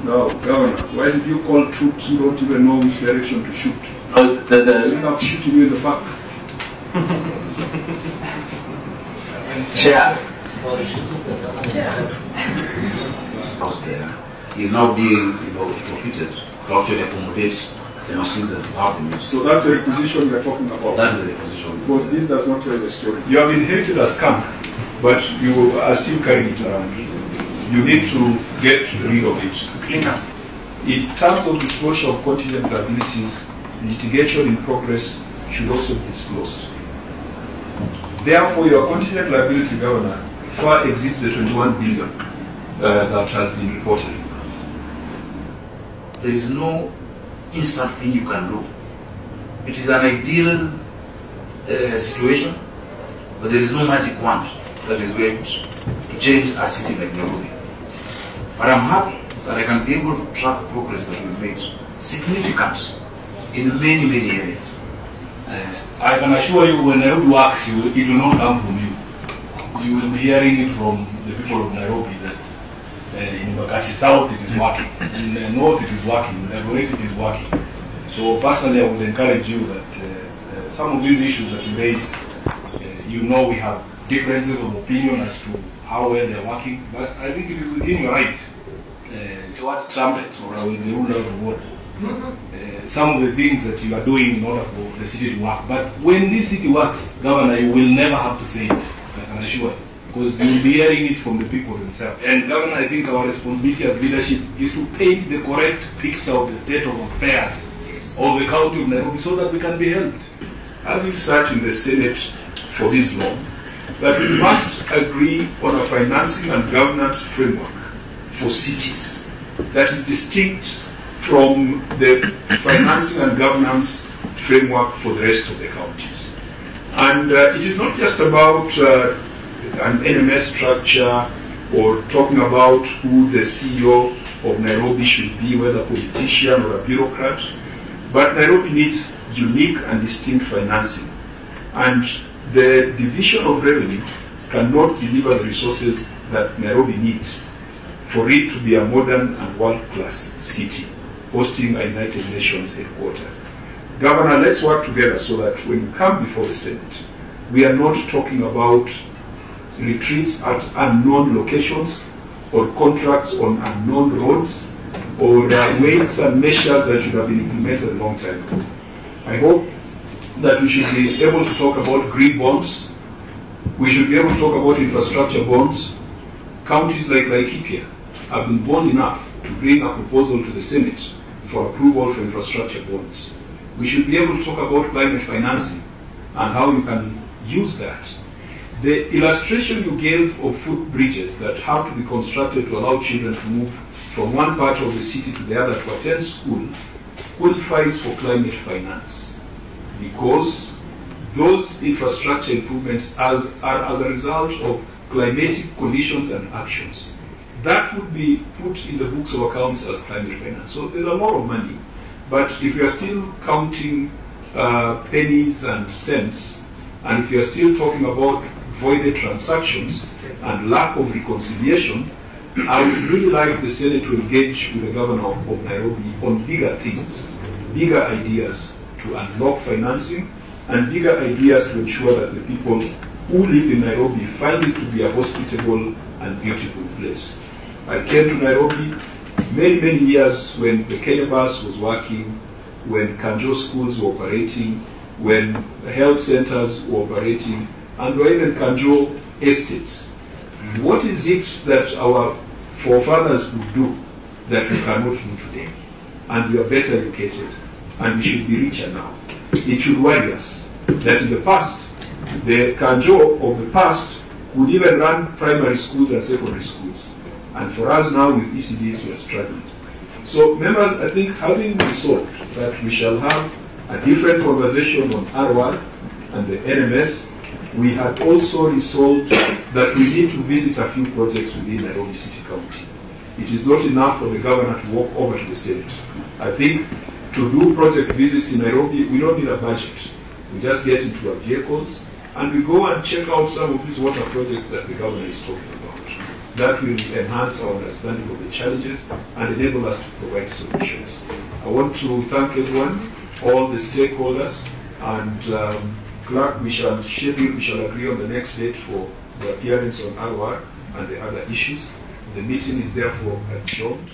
No, Governor, why did you call troops who don't even know which direction to shoot? They end up shooting you in the back. Chair. Is now being profited to actually accommodate the machines that have been used. So that's the requisition we are talking about. That is the requisition. Because this does not tell the story. You have inherited a skunk, but you are still carrying it around. You need to get rid of it. Clean up. In terms of disclosure of contingent liabilities, litigation in progress should also be disclosed. Therefore, your contingent liability, Governor, far exceeds the 21 billion that has been reported. There is no instant thing you can do. It is an ideal situation, but there is no magic wand that is going to change a city like Nairobi. But I'm happy that I can be able to track progress that we've made, significant in many, many areas. I can assure you, when Nairobi works, it will not come from you. You will be hearing it from the people of Nairobi that in Bakassi South it is working, in the North it is working, in Eldoret it is working. So personally, I would encourage you that some of these issues that you raise, you know we have differences of opinion as to how well they are working, but I think it is within your right to what trumpet or I will be ruled out of order. Some of the things that you are doing in order for the city to work. But when this city works, Governor, you will never have to say it, I can assure you, because you will be hearing it from the people themselves. And Governor, I think our responsibility as leadership is to paint the correct picture of the state of affairs of the county of Nairobi so that we can be helped. Having sat in the Senate for this long, that we must agree on a financing and governance framework for cities that is distinct from the financing and governance framework for the rest of the counties. And it is not just about an NMS structure or talking about who the CEO of Nairobi should be, whether a politician or a bureaucrat, but Nairobi needs unique and distinct financing. And the division of revenue cannot deliver the resources that Nairobi needs for it to be a modern and world-class city, hosting a United Nations headquarters. Governor, let's work together so that when you come before the Senate, we are not talking about retreats at unknown locations or contracts on unknown roads or weights and measures that should have been implemented a long time ago. I hope that we should be able to talk about green bonds. We should be able to talk about infrastructure bonds. Counties like Laikipia have been bold enough to bring a proposal to the Senate for approval for infrastructure bonds. We should be able to talk about climate financing and how you can use that. The illustration you gave of footbridges that have to be constructed to allow children to move from one part of the city to the other to attend school qualifies for climate finance, because those infrastructure improvements are as a result of climatic conditions and actions. That would be put in the books of accounts as climate finance. So there's a lot of money, but if you are still counting pennies and cents, and if you are still talking about voided transactions and lack of reconciliation, I would really like the Senate to engage with the governor of Nairobi on bigger things, bigger ideas to unlock financing, and bigger ideas to ensure that the people who live in Nairobi find it to be a hospitable and beautiful place. I came to Nairobi many, many years when the Kenya bus was working, when Kanjo schools were operating, when health centers were operating, and even Kanjo estates. What is it that our forefathers would do that we cannot do today? And we are better educated, and we should be richer now. It should worry us that in the past, the Kanjo of the past would even run primary schools and secondary schools. And for us now with ECDs, we are struggling. So members, I think having resolved that we shall have a different conversation on RWAD and the NMS, we had also resolved that we need to visit a few projects within Nairobi City County. It is not enough for the governor to walk over to the Senate. I think to do project visits in Nairobi, we don't need a budget. We just get into our vehicles and we go and check out some of these water projects that the governor is talking about. That will enhance our understanding of the challenges and enable us to provide solutions. I want to thank everyone, all the stakeholders, and Clerk, we shall agree on the next date for the appearance on ROR and the other issues. The meeting is therefore adjourned.